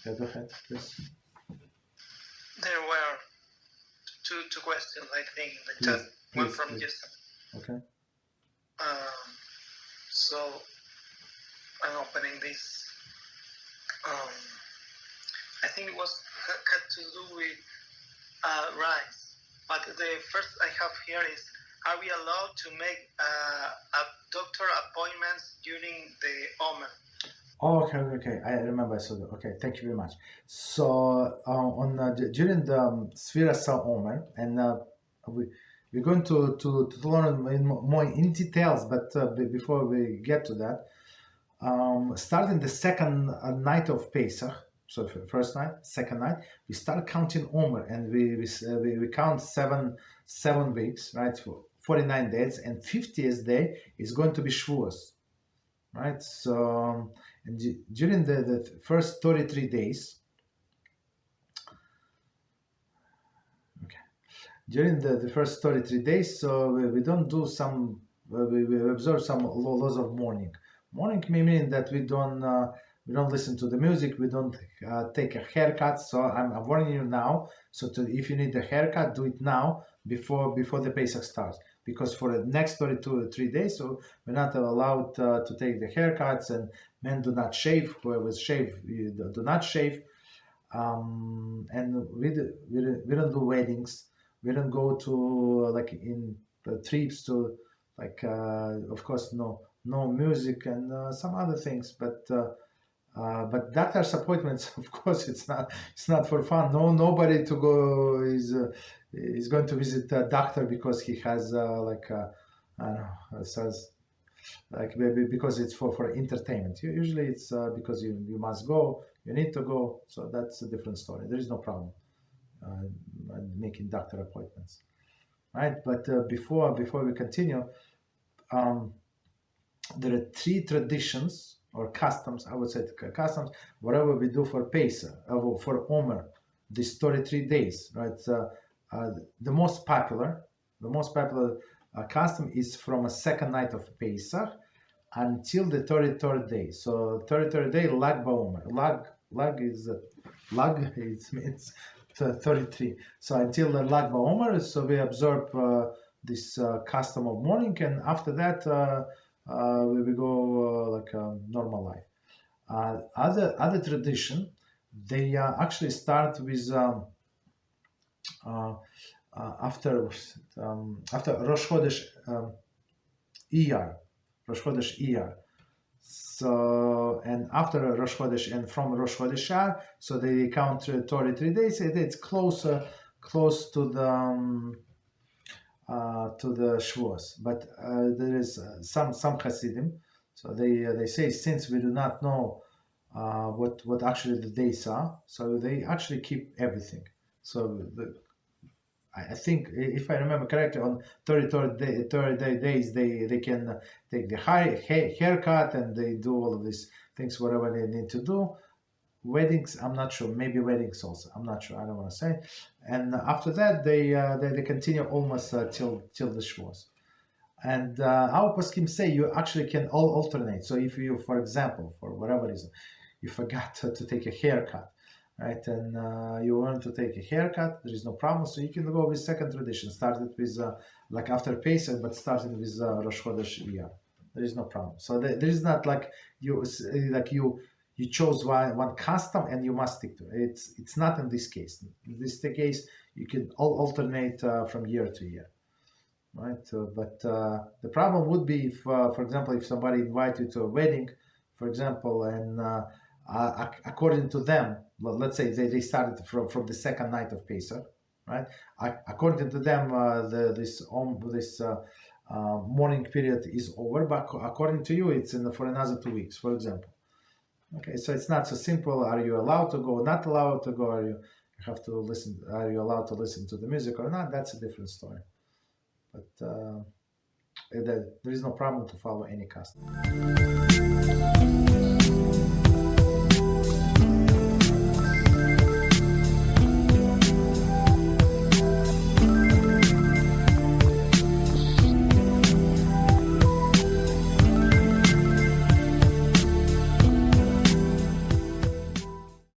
Okay, go ahead, please. There were two questions, I think, that just went from Houston. Okay. So I'm opening this. I think it was had to do with rice. But the first I have here is: are we allowed to make a doctor appointments during the Omer? Oh, okay. I remember. So, okay, thank you very much. So, during the Sfiras Omer, and we're going to learn more in details. But before we get to that, starting the second night of Pesach, so first night, second night, we start counting Omer, and we count seven weeks, right? For 49 days, and 50th day is going to be Shavuos, right? So. And during the first 33 days, during the first 33 days, so we don't do some, we observe some laws of mourning. Mourning may mean that we don't listen to the music, we don't take a haircut. So I'm warning you now. So if you need a haircut, do it now before the Pesach starts. Because for the next 3 days, so we're not allowed to take the haircuts, and men do not shave. Whoever shave, do not shave, and we don't do weddings. We don't go to like in trips to like of course no music and some other things, but doctor's appointments, of course, it's not for fun. Nobody to go is going to visit a doctor because he has I don't know, says like maybe because it's for entertainment. Usually it's because you must go, you need to go. So that's a different story. There is no problem making doctor appointments, right? But before we continue, there are 3 traditions or customs, I would say customs, whatever we do for Pesach, for Omer, these 33 days, right? The most popular custom is from a second night of Pesach until the 33rd day. So 33rd day, Lag BaOmer. Lag it means 33. So until the Lag BaOmer, so we observe this custom of mourning, and after that we go like a normal life. Other tradition, they actually start with after Rosh Chodesh Iyar. So, and after Rosh Chodesh and from Rosh Chodesh Iyar, so they count 33 days. It's close to the Shavuos, but there is some Hasidim. So they say, since we do not know what actually the days are, so they actually keep everything. So I think, if I remember correctly, on 33rd days they can take the haircut, and they do all of these things, whatever they need to do. Weddings, I'm not sure. Maybe weddings also. I'm not sure. I don't want to say. And after that, they continue almost till the Shavuos. And our poskim say you actually can all alternate. So if you, for example, for whatever reason, you forgot to take a haircut, right? And you want to take a haircut, there is no problem. So you can go with second tradition. Started with like after Pesach, but started with Rosh Chodesh Iyar. There is no problem. So there is not like you chose one custom and you must stick to it. It's not in this case. In this case, you can alternate from year to year, right? But the problem would be if, for example, if somebody invites you to a wedding, for example, and according to them, let's say they started from the second night of Pesach, right? According to them, this mourning period is over, but according to you, it's for another 2 weeks, for example. Okay, so it's not so simple. Are you allowed to go? Not allowed to go? You have to listen? Are you allowed to listen to the music or not? That's a different story. But there is no problem to follow any custom.